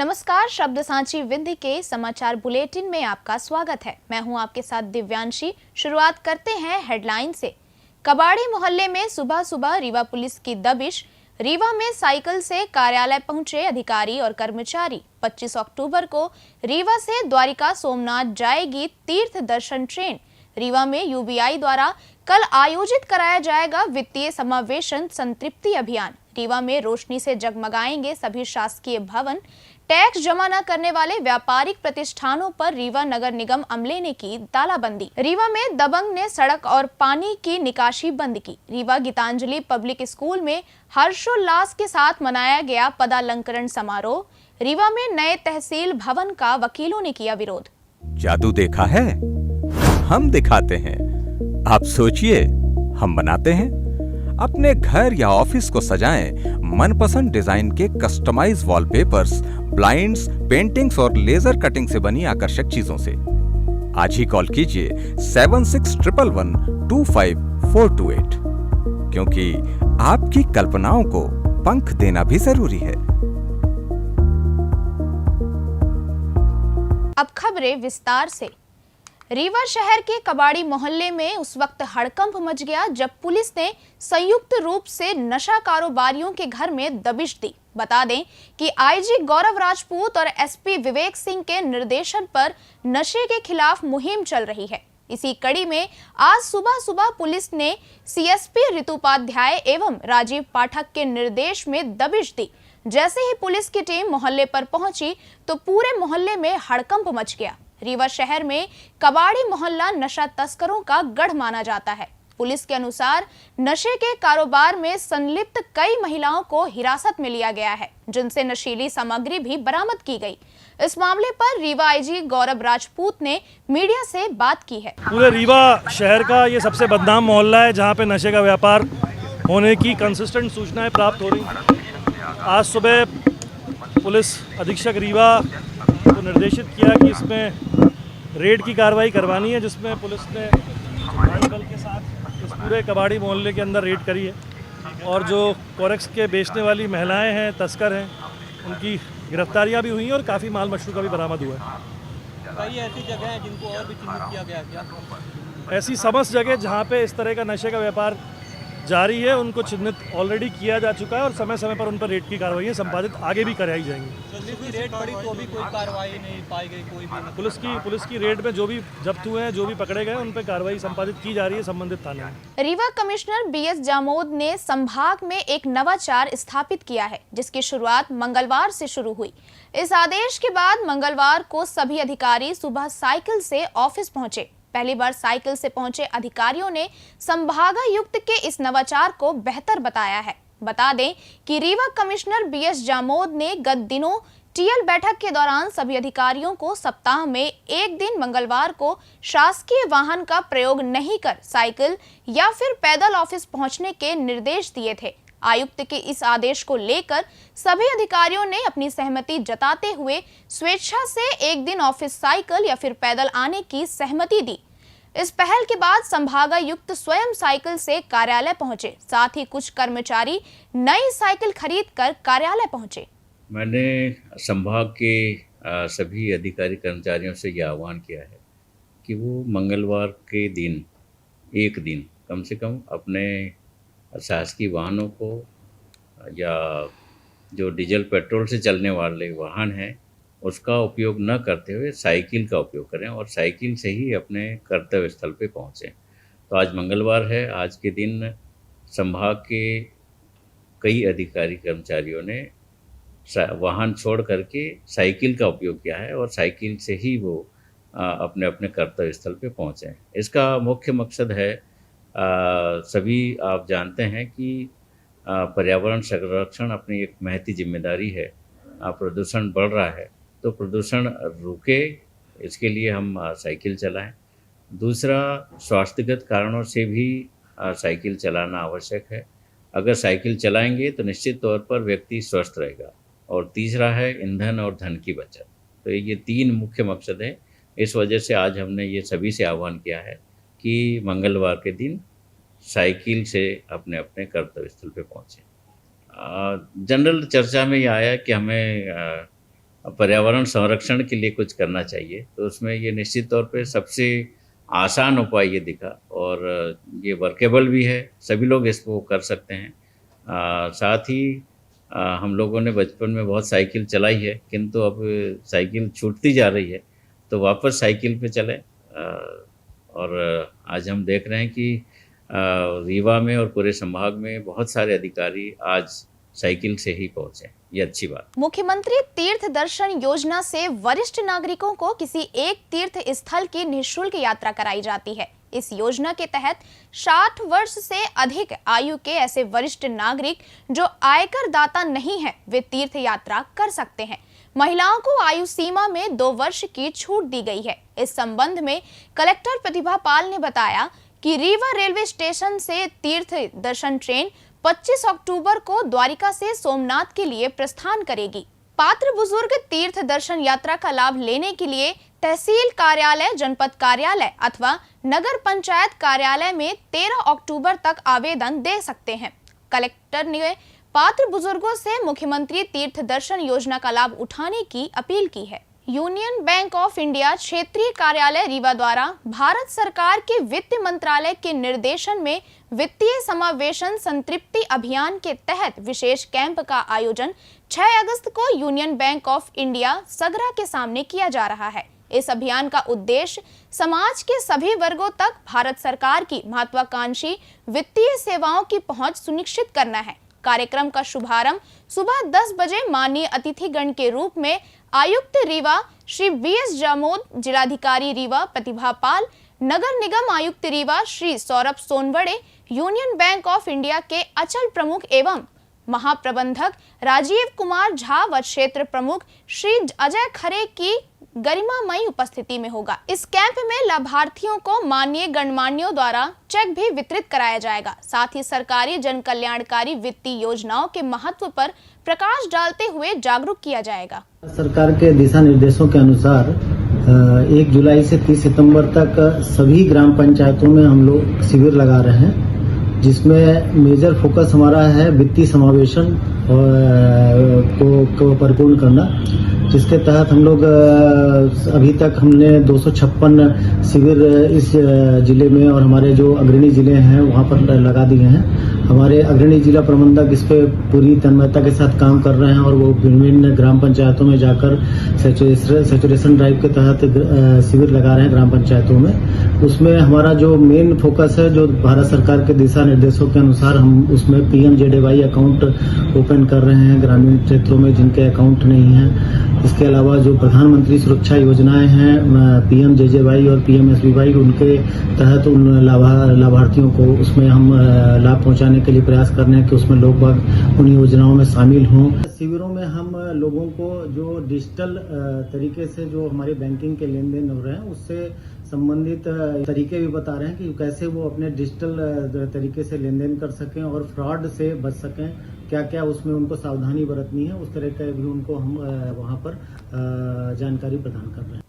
नमस्कार, शब्द सांची विंध्य के समाचार बुलेटिन में आपका स्वागत है। मैं हूं आपके साथ दिव्यांशी। शुरुआत करते हैं हेडलाइन से। कबाड़ी मोहल्ले में सुबह सुबह रीवा पुलिस की दबिश। रीवा में साइकिल से कार्यालय पहुंचे अधिकारी और कर्मचारी। 25 अक्टूबर को रीवा से द्वारिका सोमनाथ जाएगी तीर्थ दर्शन ट्रेन। रीवा में यूबीआई द्वारा कल आयोजित कराया जाएगा वित्तीय समावेशन संतृप्ति अभियान। रीवा में रोशनी से जगमगाएंगे सभी शासकीय भवन। टैक्स जमा न करने वाले व्यापारिक प्रतिष्ठानों पर रीवा नगर निगम अमले ने की तालाबंदी। रीवा में दबंग ने सड़क और पानी की निकासी बंद की। रीवा गीतांजलि पब्लिक स्कूल में हर्षोल्लास के साथ मनाया गया पदालंकरण समारोह। रीवा में नए तहसील भवन का वकीलों ने किया विरोध। जादू देखा है, हम दिखाते हैं। आप सोचिए, हम बनाते हैं। अपने घर या ऑफिस को सजाएं मनपसंद डिजाइन के कस्टमाइज वॉलपेपर्स, ब्लाइंड्स, पेंटिंग्स और लेजर कटिंग से बनी आकर्षक चीजों से। आज ही कॉल कीजिए 7611125428, क्योंकि आपकी कल्पनाओं को पंख देना भी जरूरी है। अब खबरें विस्तार से। रीवा शहर के कबाड़ी मोहल्ले में उस वक्त हड़कंप मच गया जब पुलिस ने संयुक्त रूप से नशा कारोबारियों के घर में दबिश दी। बता दें कि आईजी गौरव राजपूत और एसपी विवेक सिंह के निर्देशन पर नशे के खिलाफ मुहिम चल रही है। इसी कड़ी में आज सुबह सुबह पुलिस ने सीएसपी ऋतुपाध्याय एवं राजीव पाठक के निर्देश में दबिश दी। जैसे ही पुलिस की टीम मोहल्ले पर पहुंची तो पूरे मोहल्ले में हड़कंप मच गया। रीवा शहर में कबाड़ी मोहल्ला नशा तस्करों का गढ़ माना जाता है। पुलिस के अनुसार नशे के कारोबार में संलिप्त कई महिलाओं को हिरासत में लिया गया है, जिनसे नशीली सामग्री भी बरामद की गई। इस मामले पर रीवा आईजी गौरव राजपूत ने मीडिया से बात की है। पूरे रीवा शहर का ये सबसे बदनाम मोहल्ला है जहाँ पे नशे का व्यापार होने की कंसिस्टेंट सूचनाएं प्राप्त हो रही। आज सुबह पुलिस अधीक्षक रीवा को निर्देशित किया कि इसमें रेड की कार्रवाई करवानी है, जिसमें पुलिस ने भारी बल के साथ इस पूरे कबाड़ी मोहल्ले के अंदर रेड करी है और जो कोरेक्स के बेचने वाली महिलाएं हैं, तस्कर हैं, उनकी गिरफ्तारियां भी हुई हैं और काफ़ी माल मशरू का भी बरामद हुआ है। कई ऐसी जगह हैं जिनको और भी चिन्हित किया गया क्या? ऐसी समस्त जगह जहाँ पे इस तरह का नशे का व्यापार जारी है उनको चिन्हित ऑलरेडी किया जा चुका है और समय समय पर उन पर रेड की कार्रवाई संपादित आगे भी कराई जाएंगी। रेड पड़ी तो भी कोई कार्रवाई नहीं पाई गई, कोई भी पुलिस की रेड में जो भी जब्त हुए हैं, जो भी पकड़े गए, उन पर कार्रवाई संपादित की जा रही है संबंधित थाने में। रीवा कमिश्नर बीएस जामोद ने संभाग में एक नवाचार स्थापित किया है, जिसकी शुरुआत मंगलवार से शुरू हुई। इस आदेश के बाद मंगलवार को सभी अधिकारी सुबह साइकिल से ऑफिस पहुंचे। पहली बार साइकिल से पहुंचे अधिकारियों ने संभागायुक्त के इस नवाचार को बेहतर बताया है। बता दें कि रीवा कमिश्नर बीएस जामोद ने गत दिनों टीएल बैठक के दौरान सभी अधिकारियों को सप्ताह में एक दिन मंगलवार को शासकीय वाहन का प्रयोग नहीं कर साइकिल या फिर पैदल ऑफिस पहुंचने के निर्देश दिए थे। आयुक्त के इस आदेश को लेकर सभी अधिकारियों ने अपनी सहमति जताते हुए स्वेच्छा से एक दिन ऑफिस साइकिल या फिर पैदल आने की सहमति दी। इस पहल के बाद संभागायुक्त स्वयं साइकिल से कार्यालय पहुंचे, साथ ही कुछ कर्मचारी नई साइकिल खरीदकर कार्यालय पहुंचे। मैंने संभाग के सभी अधिकारी कर्मचारियों से यह आह्वान किया है कि वो मंगलवार के दिन एक दिन कम से कम अपने शासकीय वाहनों को या जो डीजल पेट्रोल से चलने वाले वाहन हैं उसका उपयोग न करते हुए साइकिल का उपयोग करें और साइकिल से ही अपने कर्तव्य स्थल पे पहुँचें। तो आज मंगलवार है। आज के दिन संभाग के कई अधिकारी कर्मचारियों ने वाहन छोड़ करके साइकिल का उपयोग किया है और साइकिल से ही वो अपने अपने कर्तव्य स्थल पे पहुँचें। इसका मुख्य मकसद है, सभी आप जानते हैं कि पर्यावरण संरक्षण अपनी एक महती जिम्मेदारी है। प्रदूषण बढ़ रहा है तो प्रदूषण रुके, इसके लिए हम साइकिल चलाएं। दूसरा, स्वास्थ्यगत कारणों से भी साइकिल चलाना आवश्यक है। अगर साइकिल चलाएंगे तो निश्चित तौर पर व्यक्ति स्वस्थ रहेगा। और तीसरा है ईंधन और धन की बचत। तो ये तीन मुख्य मकसद है। इस वजह से आज हमने ये सभी से आह्वान किया है कि मंगलवार के दिन साइकिल से अपने अपने कर्तव्य स्थल पे पहुँचें। जनरल चर्चा में ये आया कि हमें पर्यावरण संरक्षण के लिए कुछ करना चाहिए, तो उसमें ये निश्चित तौर पे सबसे आसान उपाय ये दिखा और ये वर्केबल भी है, सभी लोग इसको कर सकते हैं। साथ ही हम लोगों ने बचपन में बहुत साइकिल चलाई है, किंतु अब साइकिल छूटती जा रही है, तो वापस साइकिल पे चलें। और आज हम देख रहे हैं कि रीवा में और पूरे संभाग में बहुत सारे अधिकारी आज साइकिल से ही पहुंचे, ये अच्छी बात। मुख्यमंत्री तीर्थ दर्शन योजना से वरिष्ठ नागरिकों को किसी एक तीर्थ स्थल की निःशुल्क यात्रा कराई जाती है। इस योजना के तहत 60 वर्ष से अधिक आयु के ऐसे वरिष्ठ नागरिक जो आयकर दाता नहीं है, वे तीर्थ यात्रा कर सकते हैं। महिलाओं को आयु सीमा में 2 वर्ष की छूट दी गई है। इस संबंध में कलेक्टर प्रतिभा पाल ने बताया कि रीवा रेलवे स्टेशन से तीर्थ दर्शन ट्रेन 25 अक्टूबर को द्वारिका से सोमनाथ के लिए प्रस्थान करेगी। पात्र बुजुर्ग तीर्थ दर्शन यात्रा का लाभ लेने के लिए तहसील कार्यालय, जनपद कार्यालय अथवा नगर पंचायत कार्यालय में 13 अक्टूबर तक आवेदन दे सकते हैं। कलेक्टर ने पात्र बुजुर्गों से मुख्यमंत्री तीर्थ दर्शन योजना का लाभ उठाने की अपील की है। यूनियन बैंक ऑफ इंडिया क्षेत्रीय कार्यालय रीवा द्वारा भारत सरकार के वित्त मंत्रालय के निर्देशन में वित्तीय समावेशन संतृप्ति अभियान के तहत विशेष कैंप का आयोजन 6 अगस्त को यूनियन बैंक ऑफ इंडिया सगरा के सामने किया जा रहा है। इस अभियान का उद्देश्य समाज के सभी वर्गों तक भारत सरकार की महत्वाकांक्षी वित्तीय सेवाओं की पहुंच सुनिश्चित करना है। कार्यक्रम का शुभारंभ सुबह 10 बजे माननीय अतिथिगण के रूप में आयुक्त रीवा श्री बीएस जामोद, जिलाधिकारी रीवा प्रतिभा पाल, नगर निगम आयुक्त Rewa Shri Saurabh Sonawade, union bank of India के अचल प्रमुख एवं महाप्रबंधक राजीव कुमार झा व क्षेत्र प्रमुख श्री अजय खरे की गरिमामयी उपस्थिति में होगा। इस कैंप में लाभार्थियों को माननीय गणमान्यों द्वारा चेक भी वितरित कराया जाएगा। साथ ही सरकारी जन कल्याणकारी वित्तीय योजनाओं के महत्व पर प्रकाश डालते हुए जागरूक किया जाएगा। सरकार के दिशा निर्देशों के अनुसार 1 जुलाई से 30 सितंबर तक सभी ग्राम पंचायतों में हम लोग शिविर लगा रहे हैं, जिसमें मेजर फोकस हमारा है वित्तीय समावेशन को परिपूर्ण करना, जिसके तहत हम लोग अभी तक हमने 256 शिविर इस जिले में और हमारे जो अग्रणी जिले हैं वहां पर लगा दिए हैं। हमारे अग्रणी जिला प्रबंधक इस पे पूरी तन्मयता के साथ काम कर रहे हैं और वो विभिन्न ग्राम पंचायतों में जाकर सैचुरेशन ड्राइव के तहत शिविर लगा रहे हैं ग्राम पंचायतों में। उसमें हमारा जो मेन फोकस है, जो भारत सरकार के दिशा निर्देशों के अनुसार हम उसमें PMJDY अकाउंट ओपन कर रहे हैं ग्रामीण क्षेत्रों में जिनके अकाउंट नहीं है। इसके अलावा जो प्रधानमंत्री सुरक्षा योजनाएं हैं PMJJY और PMSBY, उनके तहत उन लाभार्थियों को उसमें हम लाभ पहुंचाने के लिए प्रयास कर रहे हैं कि उसमें लोग बाग उन योजनाओं में शामिल हों। शिविरों में हम लोगों को जो डिजिटल तरीके से जो हमारे बैंकिंग के लेन देन हो रहे हैं उससे संबंधित तरीके भी बता रहे हैं कि कैसे वो अपने डिजिटल तरीके से लेन देन कर सकें और फ्रॉड से बच सकें, क्या क्या उसमें उनको सावधानी बरतनी है, उस तरह का भी उनको हम वहां पर जानकारी प्रदान कर रहे हैं।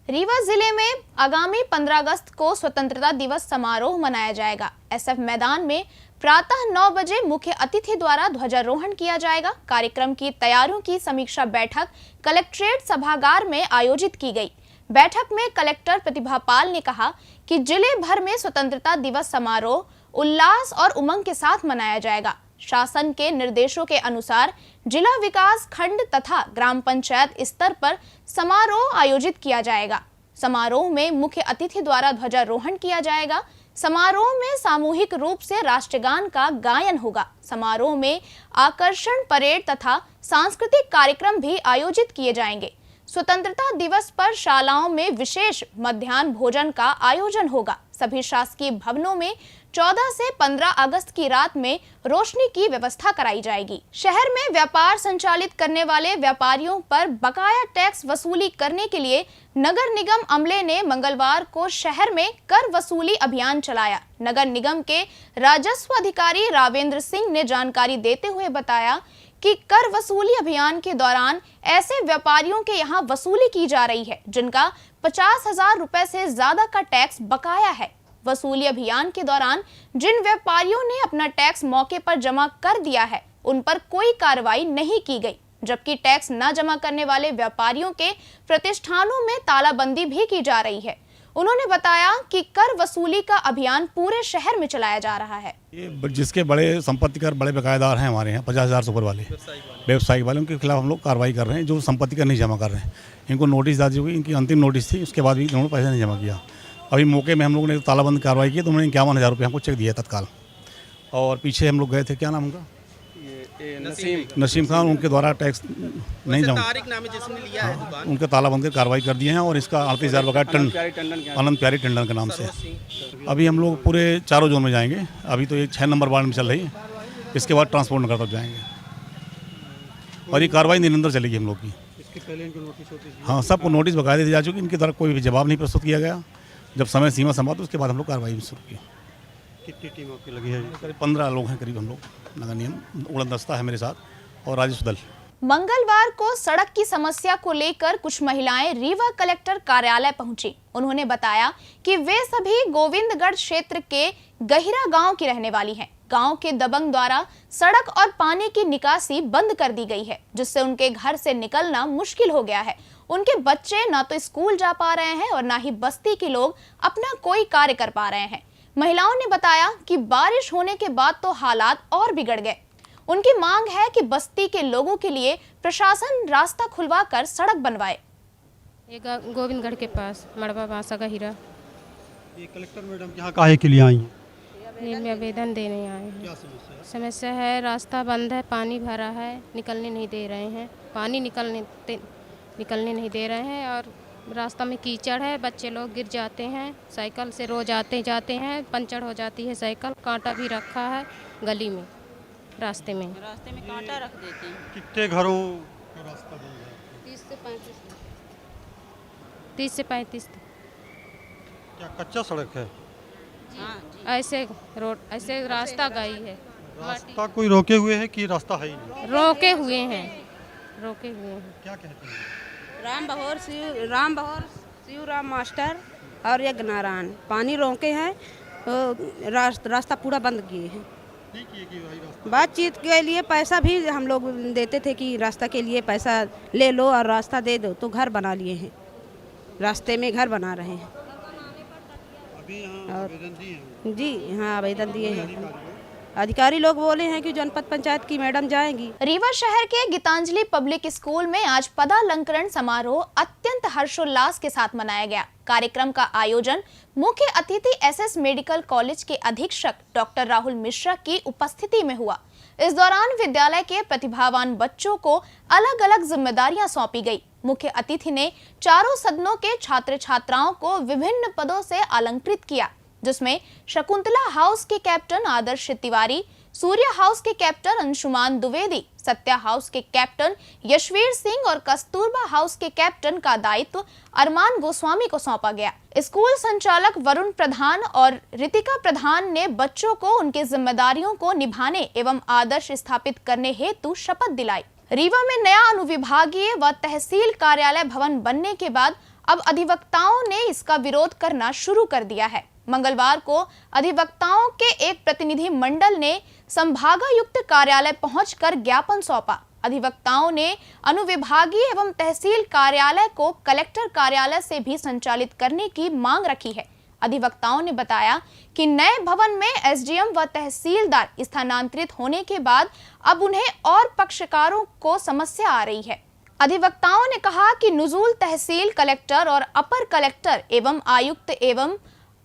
रीवा जिले में आगामी 15 अगस्त को स्वतंत्रता दिवस समारोह मनाया जाएगा। SF मैदान में प्रातः 9 बजे मुख्य अतिथि द्वारा ध्वजारोहण किया जाएगा। कार्यक्रम की तैयारियों की समीक्षा बैठक कलेक्ट्रेट सभागार में आयोजित की गई। बैठक में कलेक्टर प्रतिभा पाल ने कहा कि जिले भर में स्वतंत्रता दिवस समारोह उल्लास और उमंग के साथ मनाया जाएगा। शासन के निर्देशों के अनुसार जिला विकास खंड तथा ग्राम पंचायत स्तर पर समारोह आयोजित किया जाएगा। समारोह में मुख्य अतिथि द्वारा ध्वजारोहण किया जाएगा। समारोह में सामूहिक रूप से राष्ट्रगान का गायन होगा। समारोह में आकर्षण परेड तथा सांस्कृतिक कार्यक्रम भी आयोजित किए जाएंगे। स्वतंत्रता दिवस पर शालाओं में विशेष मध्याह्न भोजन का आयोजन होगा। सभी शासकीय भवनों में 14 से 15 अगस्त की रात में रोशनी की व्यवस्था कराई जाएगी। शहर में व्यापार संचालित करने वाले व्यापारियों पर बकाया टैक्स वसूली करने के लिए नगर निगम अमले ने मंगलवार को शहर में कर वसूली अभियान चलाया। नगर निगम के राजस्व अधिकारी रावेंद्र सिंह ने जानकारी देते हुए बताया कि कर वसूली अभियान के दौरान ऐसे व्यापारियों के यहाँ वसूली की जा रही है जिनका 50,000 रुपए से ज्यादा का टैक्स बकाया है। वसूली अभियान के दौरान जिन व्यापारियों ने अपना टैक्स मौके पर जमा कर दिया है उन पर कोई कार्रवाई नहीं की गई। जबकि टैक्स न जमा करने वाले व्यापारियों के प्रतिष्ठानों में तालाबंदी भी की जा रही है। उन्होंने बताया कि कर वसूली का अभियान पूरे शहर में चलाया जा रहा है। ये जिसके बड़े संपत्ति कर बड़े बकायेदार हैं हमारे यहाँ 50,000 से ऊपर वाले व्यवसायिक वाले, उनके खिलाफ हम लोग कार्रवाई कर रहे हैं। जो संपत्ति कर नहीं जमा कर रहे हैं, इनको नोटिस दी हुई, इनकी अंतिम नोटिस थी, उसके बाद भी इन्होंने पैसा नहीं जमा किया। अभी मौके में हम लोगों ने तालाबंद कार्रवाई की तो उन्होंने 51,000 रुपये हमको चेक दिया तत्काल। और पीछे हम लोग गए थे, क्या नाम उनका, नसीम खान, उनके द्वारा टैक्स नहीं जमा, उनके तालाबंदी कार्रवाई कर दिए हैं। और इसका 38,000 बकाया आनंद प्यारी टंडन के नाम से। अभी हम लोग पूरे चारों जोन में जाएंगे। अभी तो ये 6 नंबर वार्ड में चल रही है, इसके बाद ट्रांसपोर्ट नगर तक जाएंगे और ये कार्रवाई निरंतर चलेगी हम लोग की। हाँ, सबको नोटिस बकायदे दी जा चुकी, इनके द्वारा कोई भी जवाब नहीं प्रस्तुत किया गया। जब समय सीमा समाप्त उसके बाद हम लोग कार्रवाई शुरू की। कितनी टीम आपकी लगी है? करीब 15 लोग हैं करीब हम लोग, नगर निगम उड़न दस्ता है मेरे साथ और राजस्व दल। मंगलवार को सड़क की समस्या को लेकर कुछ महिलाएं रीवा कलेक्टर कार्यालय पहुंची। उन्होंने बताया कि वे सभी गोविंदगढ़ क्षेत्र के गहिरा गांव की रहने वाली हैं। गांव के दबंग द्वारा सड़क और पानी की निकासी बंद कर दी गई है, जिससे उनके घर से निकलना मुश्किल हो गया है। उनके बच्चे ना तो स्कूल जा पा रहे हैं और ना ही बस्ती के लोग अपना कोई कार्य कर पा रहे हैं। महिलाओं ने बताया कि बारिश होने के बाद तो हालात और बिगड़ गए। उनकी मांग है कि बस्ती के लोगों के लिए प्रशासन रास्ता खुलवाकर सड़क बनवाए। गोविंदगढ़ के पास मड़वा बासा गहिरा। ये कलेक्टर मैडम यहाँ काहे के लिए आई हैं? ये आवेदन देने आए हैं। क्या समस्या है? समस्या है, रास्ता बंद है, पानी भरा है, निकलने नहीं दे रहे हैं, पानी निकलने नहीं दे रहे हैं और रास्ता में कीचड़ है, बच्चे लोग गिर जाते हैं, साइकिल से रोज आते जाते हैं, पंचर हो जाती है साइकिल, कांटा भी रखा है गली में, रास्ते में कांटा रख देते हैं। कितने घरों का रास्ता बन गया? 30 से 35। क्या कच्चा सड़क है? ऐसे रोड, ऐसे रास्ता गई है। रास्ता कोई रोके हुए है कि रास्ता है ही नहीं? रोके हुए हैं। क्या कहते हैं? राम बहोर शिवराम मास्टर और ये नारायण पानी रोके हैं, रास्ता पूरा बंद किए हैं। बातचीत के लिए पैसा भी हम लोग देते थे कि रास्ता के लिए पैसा ले लो और रास्ता दे दो, तो घर बना लिए हैं, रास्ते में घर बना रहे हैं। अभी यहाँ आवेदन दिए हैं? जी हाँ, आवेदन दिए हैं। अधिकारी लोग बोले हैं कि जनपद पंचायत की मैडम जाएंगी। रीवा शहर के गीतांजलि पब्लिक स्कूल में आज पदालंकरण समारोह अत्यंत हर्षोल्लास के साथ मनाया गया। कार्यक्रम का आयोजन मुख्य अतिथि एसएस मेडिकल कॉलेज के अधीक्षक डॉक्टर राहुल मिश्रा की उपस्थिति में हुआ। इस दौरान विद्यालय के प्रतिभावान बच्चों को अलग अलग जिम्मेदारियां सौंपी गई। मुख्य अतिथि ने चारों सदनों के छात्र छात्राओं को विभिन्न पदों से अलंकृत किया, जिसमें शकुंतला हाउस के कैप्टन आदर्श तिवारी, सूर्य हाउस के कैप्टन अंशुमान द्विवेदी, सत्या हाउस के कैप्टन यशवीर सिंह और कस्तूरबा हाउस के कैप्टन का दायित्व अरमान गोस्वामी को सौंपा गया। स्कूल संचालक वरुण प्रधान और रितिका प्रधान ने बच्चों को उनकी जिम्मेदारियों को निभाने एवं आदर्श स्थापित करने हेतु शपथ दिलाई। रीवा में नया अनुविभागीय व तहसील कार्यालय भवन बनने के बाद अब अधिवक्ताओं ने इसका विरोध करना शुरू कर दिया है। मंगलवार को अधिवक्ताओं के एक प्रतिनिधि मंडल ने संभागायुक्त कार्यालय पहुंचकर ज्ञापन सौंपा। अधिवक्ताओं ने अनुविभागीय एवं तहसील कार्यालय को कलेक्टर कार्यालय से भी संचालित करने की मांग रखी है। अधिवक्ताओं ने बताया कि नए भवन में एसडीएम व तहसीलदार स्थानांतरित होने के बाद अब उन्हें और पक्षकारों को समस्या आ रही है। अधिवक्ताओं ने कहा कि नुजूल तहसील कलेक्टर और अपर कलेक्टर एवं आयुक्त एवं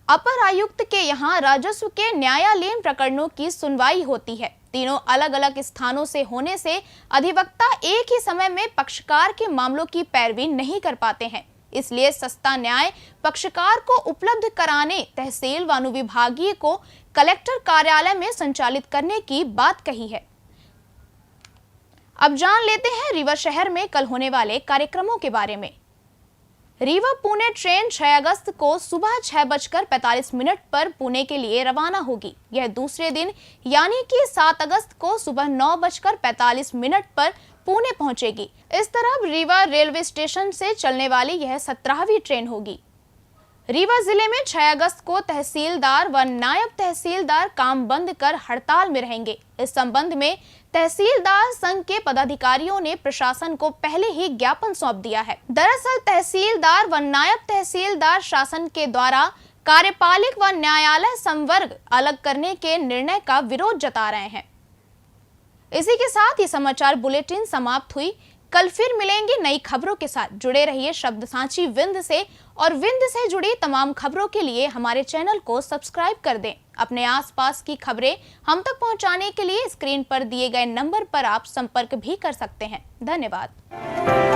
अपर आयुक्त के यहाँ राजस्व के न्यायालयीन प्रकरणों की सुनवाई होती है। तीनों अलग अलग स्थानों से होने से अधिवक्ता एक ही समय में पक्षकार के मामलों की पैरवी नहीं कर पाते हैं। इसलिए सस्ता न्याय पक्षकार को उपलब्ध कराने तहसील व अनुविभागीय को कलेक्टर कार्यालय में संचालित करने की बात कही है। अब जान लेते हैं रीवा शहर में कल होने वाले कार्यक्रमों के बारे में। रीवा पुणे ट्रेन 6 अगस्त को सुबह 6:45 पर पुणे के लिए रवाना होगी। यह दूसरे दिन यानी कि 7 अगस्त को सुबह 9:45 पर पुणे पहुंचेगी। इस तरह रीवा रेलवे स्टेशन से चलने वाली यह 17वीं ट्रेन होगी। रीवा जिले में 6 अगस्त को तहसीलदार व नायब तहसीलदार काम बंद कर हड़ताल में रहेंगे। इस संबंध में तहसीलदार संघ के पदाधिकारियों ने प्रशासन को पहले ही ज्ञापन सौंप दिया है। दरअसल तहसीलदार व नायब तहसीलदार शासन के द्वारा कार्यपालिक व न्यायालय संवर्ग अलग करने के निर्णय का विरोध जता रहे हैं। इसी के साथ ये समाचार बुलेटिन समाप्त हुई। कल फिर मिलेंगे नई खबरों के साथ। जुड़े रहिए शब्द सांची विंध्य से और विंध्य से जुड़ी तमाम खबरों के लिए हमारे चैनल को सब्सक्राइब कर दें। अपने आसपास की खबरें हम तक पहुंचाने के लिए स्क्रीन पर दिए गए नंबर पर आप संपर्क भी कर सकते हैं। धन्यवाद।